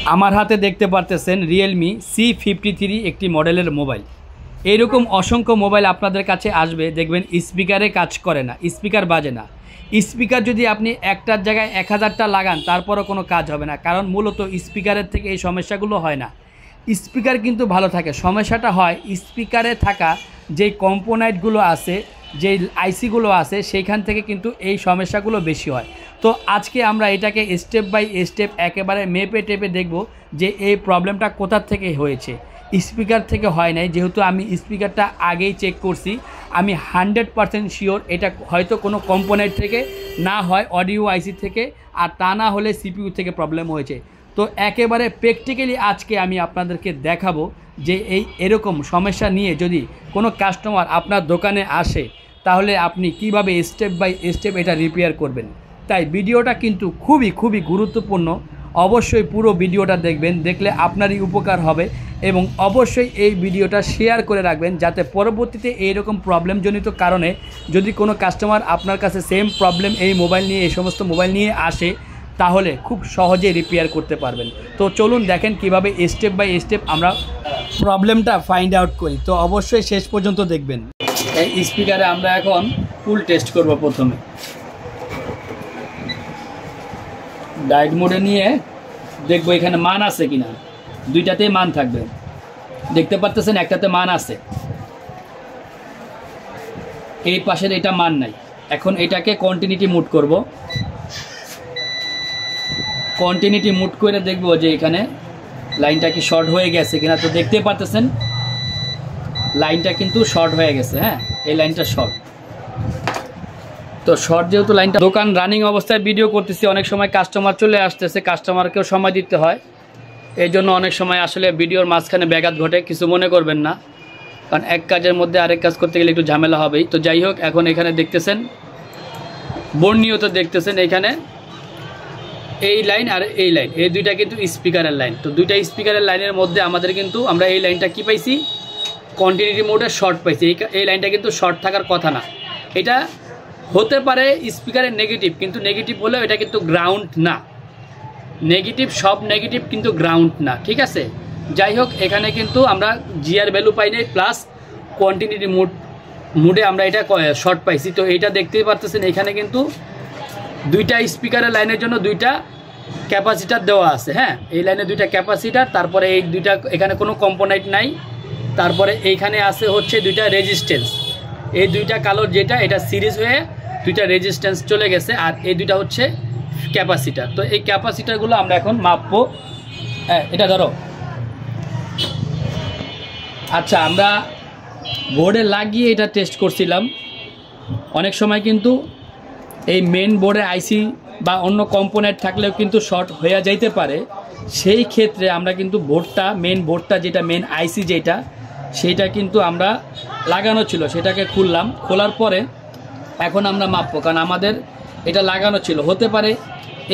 আমার হাতে দেখতে পারতেছেন রিয়েলমি C53 একটি মডেলের মোবাইল। এইরকম অসংখ্য মোবাইল আপনাদের কাছে আসবে, দেখবেন স্পিকারে কাজ করে না, স্পিকার বাজে না। স্পিকার যদি আপনি একটার জায়গায় 1000টা লাগান তারপরও কোনো কাজ হবে না, কারণ মূলত স্পিকারের থেকে এই সমস্যাগুলো হয় না। স্পিকার কিন্তু ভালো থাকে, সমস্যাটা হয় স্পিকারে থাকা যেই কম্পোনেন্টগুলো আছে, যেই আইসিগুলো আছে, সেইখান থেকে কিন্তু এই সমস্যাগুলো বেশি হয়। তো আজকে আমরা এটাকে স্টেপ বাই স্টেপ একেবারে মেপে টেপে দেখব যে এই প্রবলেমটা কোথা থেকে হয়েছে। স্পিকার থেকে হয় নাই, যেহেতু আমি স্পিকারটা আগেই চেক করছি, আমি 100% শিওর এটা হয়তো কোনো কম্পোনেন্ট থেকে না হয় অডিও আইসি থেকে, আর তা না হলে সিপিইউ থেকে প্রবলেম হয়েছে। তো একেবারে প্র্যাকটিক্যালি আজকে আমি আপনাদেরকে দেখাবো যে এরকম সমস্যা নিয়ে যদি কোনো কাস্টমার আপনার দোকানে আসে তাহলে আপনি কিভাবে স্টেপ বাই স্টেপ এটা রিপেয়ার করবেন। তাই ভিডিওটা কিন্তু খুবই গুরুত্বপূর্ণ, অবশ্যই পুরো ভিডিওটা দেখবেন, দেখলে আপনারই উপকার হবে। এবং অবশ্যই এই ভিডিওটা শেয়ার করে রাখবেন, যাতে পরবর্তীতে এইরকম প্রবলেমজনিত কারণে যদি কোনো কাস্টমার আপনার কাছে সেম প্রবলেম এই মোবাইল নিয়ে, এই সমস্ত মোবাইল নিয়ে আসে, তাহলে খুব সহজে রিপেয়ার করতে পারবেন। তো চলুন দেখেন কিভাবে স্টেপ বাই স্টেপ আমরা প্রবলেমটা ফাইন্ড আউট করি। তো অবশ্যই শেষ পর্যন্ত দেখবেন। এই স্পিকারে আমরা এখন ফুল টেস্ট করব। প্রথমে ডায়োড মোডে নিয়ে দেখব এখানে মান আছে কিনা। দুইটাতেই মান থাকবে, দেখতে পারতেছেন একটাতে মান আছে, এই পাশের এটা মান নাই। এখন এটাকে কন্টিনিউটি মুড করব। কন্টিনিউটি মুড করে দেখব যে এখানে লাইনটা কি শর্ট হয়ে গেছে কিনা। তো দেখতে পারতেছেন লাইনটা কিন্তু শর্ট হয়ে গেছে। হ্যাঁ, এই লাইনটা শর্ট। তো শর্ট যেহেতু লাইনটা, দোকান রানিং অবস্থায় ভিডিও করতেছি, অনেক সময় কাস্টমার চলে আসতেছে, কাস্টমারকেও সময় দিতে হয়, এই জন্য অনেক সময় আসলে ভিডিওর মাঝখানে ব্যাঘাত ঘটে, কিছু মনে করবেন না, কারণ এক কাজের মধ্যে আরেক কাজ করতে গেলে একটু ঝামেলা হবেই। তো যাই হোক, এখন এখানে দেখতেছেন বর্ণীয়ত দেখতেছেন এখানে এই লাইন আর এই লাইন, এই দুইটা কিন্তু স্পিকারের লাইন। তো দুইটা স্পিকারের লাইনের মধ্যে আমাদের কিন্তু আমরা এই লাইনটা কি পাইছি, কন্টিনিউটি মোডে শর্ট পাইছি। এই লাইনটা কিন্তু শর্ট থাকার কথা না। এটা হতে পারে স্পিকারের নেগেটিভ, কিন্তু নেগেটিভ হলেও এটা কিন্তু গ্রাউন্ড না। নেগেটিভ, সব নেগেটিভ কিন্তু গ্রাউন্ড না, ঠিক আছে। যাই হোক, এখানে কিন্তু আমরা জিআর ভ্যালু পাই নাই, প্লাস কন্টিনিউটি মুডে আমরা এটা শর্ট পাইছি। তো এইটা দেখতেই পারতেছেন এখানে কিন্তু দুইটা স্পিকারের লাইনের জন্য দুইটা ক্যাপাসিটার দেওয়া আছে। হ্যাঁ, এই লাইনে দুইটা ক্যাপাসিটার, তারপরে এই দুইটা এখানে কোনো কম্পোনেন্ট নাই, তারপরে এইখানে আছে হচ্ছে দুইটা রেজিস্ট্যান্স। এই দুইটা কালোর যেটা, এটা সিরিজ হয়ে দুইটা রেজিস্ট্যান্স চলে গেছে, আর এই দুইটা হচ্ছে ক্যাপাসিটার। তো এই ক্যাপাসিটারগুলো আমরা এখন মাপবো। হ্যাঁ, এটা ধরো। আচ্ছা, আমরা বোর্ডে লাগিয়ে এটা টেস্ট করছিলাম। অনেক সময় কিন্তু এই মেন বোর্ডে আইসি বা অন্য কম্পোনেন্ট থাকলেও কিন্তু শর্ট হয়ে যাইতে পারে। সেই ক্ষেত্রে আমরা কিন্তু বোর্ডটা, মেন বোর্ডটা যেটা মেন আইসি যেটা, সেইটা কিন্তু আমরা লাগানো ছিল, সেটাকে খুললাম। খোলার পরে এখন আমরা মাপবো, কারণ আমাদের এটা লাগানো ছিল, হতে পারে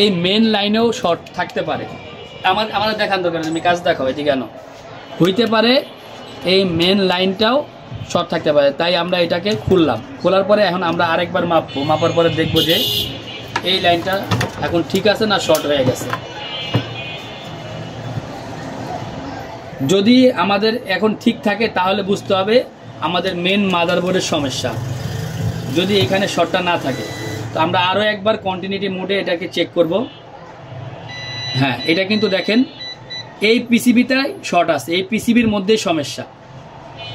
এই মেন লাইনেও শর্ট থাকতে পারে। আমাদের দেখান দরকার, আমি কাজ দেখাবো, এটি কেন হইতে পারে এই মেন লাইনটাও শর্ট থাকতে পারে। তাই আমরা এটাকে খুললাম। খোলার পরে এখন আমরা আরেকবার মাপবো। মাপার পরে দেখবো যে এই লাইনটা এখন ঠিক আছে না শর্ট হয়ে গেছে। যদি আমাদের এখন ঠিক থাকে তাহলে বুঝতে হবে আমাদের মেন মাদারবোর্ডের সমস্যা। যদি এখানে শর্টটা না থাকে, তো আমরা আরও একবার কন্টিনিউটি মোডে এটাকে চেক করব। হ্যাঁ, এটা কিন্তু দেখেন এই পিসিবিটাই শর্ট আছে, এই পিসিবির মধ্যেই সমস্যা।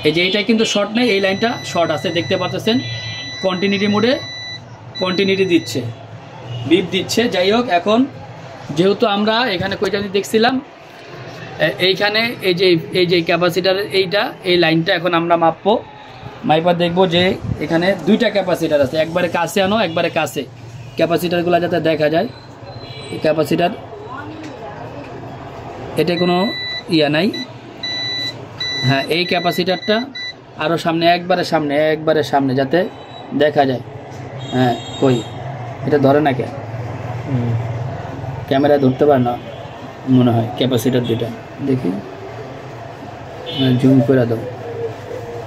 এই যে এইটা কিন্তু শর্ট নেই, এই লাইনটা শর্ট আছে, দেখতে পাচ্ছেন। কন্টিনিউটি মোডে কন্টিনিউটি দিচ্ছে, বিপ দিচ্ছে। যাই হোক, এখন যেহেতু আমরা এখানে কয়টা দেখছিলাম, এইখানে এই যে ক্যাপাসিটারের এই লাইনটা এখন আমরা মাপবো। মাইপার দেখবো যে এখানে দুইটা ক্যাপাসিটার আছে, একবারে কাছে আনো, একবারে কাছে, ক্যাপাসিটারগুলো যাতে দেখা যায়। এই ক্যাপাসিটার, এটা কোনো ইয়া নাই। হ্যাঁ, এই ক্যাপাসিটারটা আরও সামনে, একবারে সামনে যাতে দেখা যায়। হ্যাঁ, কই এটা ধরে না, ক্যামেরা ধরতে পারে না মনে হয়। ক্যাপাসিটার দুটা দেখি, হ্যাঁ জুম করে দাও,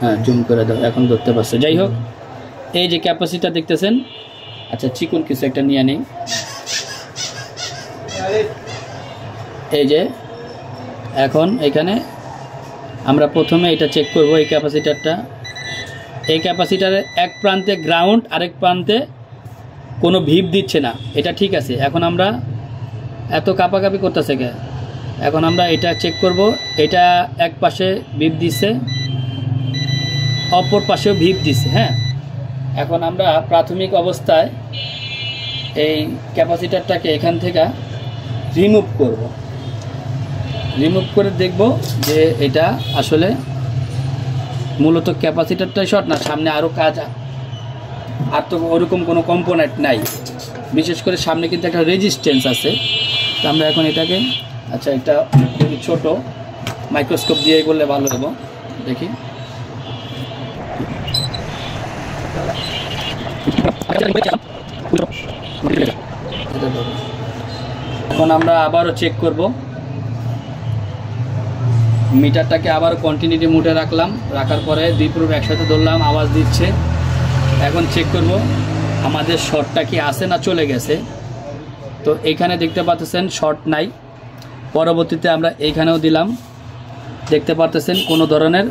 হ্যাঁ জুম করে দাও, এখন ধরতে পারছে। যাই হোক, এই যে ক্যাপাসিটার দেখতেছেন। আচ্ছা, চিকন কিছু একটা নিয়ে নেই। এই যে এখন এখানে আমরা প্রথমে এটা চেক করব এই ক্যাপাসিটারটা। এই ক্যাপাসিটারের এক প্রান্তে গ্রাউন্ড, আরেক প্রান্তে কোনো ভিপ দিচ্ছে না, এটা ঠিক আছে। এখন আমরা এত কাপাকাপি করতেছে কে, এখন আমরা এটা চেক করব। এটা এক পাশে ভিপ দিচ্ছে, অপর পাশেও ভিপ দিচ্ছে। হ্যাঁ, এখন আমরা প্রাথমিক অবস্থায় এই ক্যাপাসিটারটাকে এখান থেকে রিমুভ করব। রিমুভ করে দেখব যে এটা আসলে মূলত ক্যাপাসিটারটাই শর্ট না সামনে আরও কাজ, আর তো ওরকম কোনো কম্পোনেন্ট নাই। বিশেষ করে সামনে কিন্তু একটা রেজিস্ট্যান্স আছে। তো আমরা এখন এটাকে, আচ্ছা এটা যদি ছোটো মাইক্রোস্কোপ দিয়ে করলে ভালো হবে, দেখি। এখন আমরা আবারও চেক করব। মিটারটাকে আবার কন্টিনিউটি মোডে রাখার পরে দুই প্রুফ একসাথে ধরলাম, আওয়াজ দিচ্ছে। এখন চেক করব আমাদের শর্টটা কি আছে না চলে গেছে। তো এইখানে দেখতে পাচ্ছেন শর্ট নাই। পরবর্তীতে আমরা এইখানেও দিলাম, দেখতে পাচ্ছেন কোনো ধরনের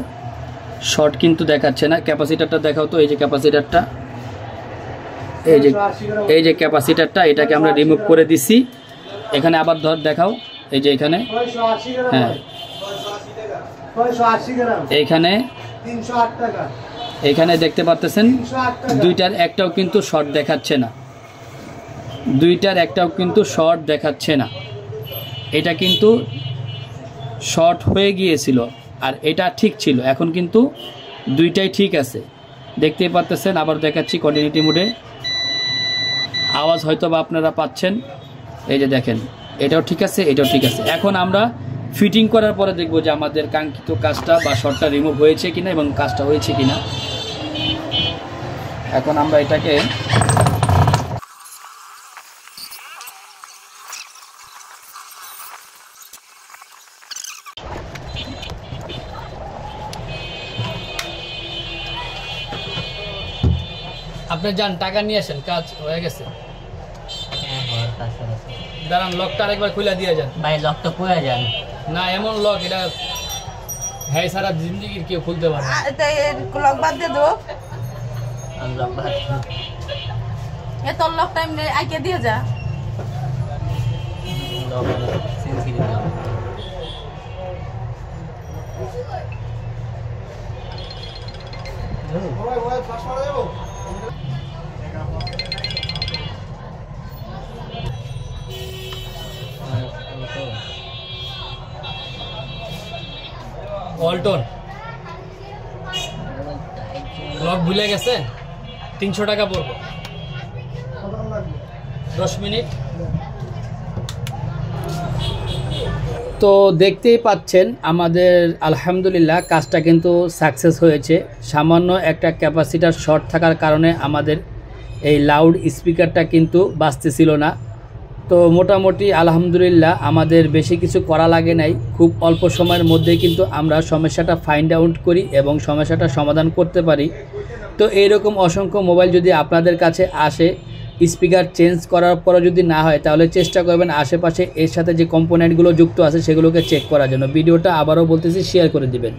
শর্ট কিন্তু দেখাচ্ছে না। ক্যাপাসিটারটা দেখাও তো, এই যে ক্যাপাসিটারটা, এই যে ক্যাপাসিটারটা, এটাকে আমরা রিমুভ করে দিছি। এখানে আবার দেখাও, এই যে এখানে, হ্যাঁ এইখানে দেখতে পাচ্ছেন দুইটার একটাও কিন্তু শর্ট দেখাচ্ছে না, দুইটার একটাও কিন্তু শর্ট দেখাচ্ছে না। এটা কিন্তু শর্ট হয়ে গিয়েছিল আর এটা ঠিক ছিল, এখন কিন্তু দুইটাই ঠিক আছে। দেখতেই পাচ্ছেন, আবার দেখাচ্ছি কন্টিনিউটি মোডে, আওয়াজ হয়তো বা আপনারা পাচ্ছেন। এই যে দেখেন, এটাও ঠিক আছে, এটাও ঠিক আছে। এখন আমরা ফিটিং করার পরে দেখব যে আমাদের কাঙ্ক্ষিত কাজটা বা শর্টটা রিমুভ হয়েছে কিনা এবং কাজটা হয়েছে কিনা। এখন আমরা এটাকে আপনি যান, টাকা নিয়ে আসেন, কাজ হয়ে গেছে। দাঁড়ান, লকটা আরেকবার খুলে দিয়ে যান। ভাই লক তো খুলে যান না, এমন লক এটা হ্যাঁ সারা জিন্দগির কেউ খুলতে পারে না। লক বাদ দিয়ে দেবো, লক বাদ এ তোর লক টাইম আইকে দিয়ে যা। লক সেন্সিটিভ দাও। ওয়ালটন লক ভুলে গেছেন, 300 টাকা পড়বে, 10 মিনিট। তো দেখতেই পাচ্ছেন আমাদের আলহামদুলিল্লাহ কাজটা কিন্তু সাকসেস হয়েছে। সামান্য একটা ক্যাপাসিটার শর্ট থাকার কারণে আমাদের এই লাউড স্পিকারটা কিন্তু বাজতেছিল না। তো মোটামুটি আলহামদুলিল্লাহ আমাদের বেশি কিছু করা লাগে নাই, খুব অল্প সময়ের মধ্যেই কিন্তু আমরা সমস্যাটা ফাইন্ড আউট করি এবং সমস্যাটা সমাধান করতে পারি। তো এইরকম অসংখ্য মোবাইল যদি আপনাদের কাছে আসে, স্পিকার চেঞ্জ করার পরও যদি না হয়, তাহলে চেষ্টা করবেন আশেপাশে এর সাথে যে কম্পোনেন্টগুলো যুক্ত আছে সেগুলোকে চেক করার জন্য। ভিডিওটা আবারও বলতেছি, শেয়ার করে দিবেন।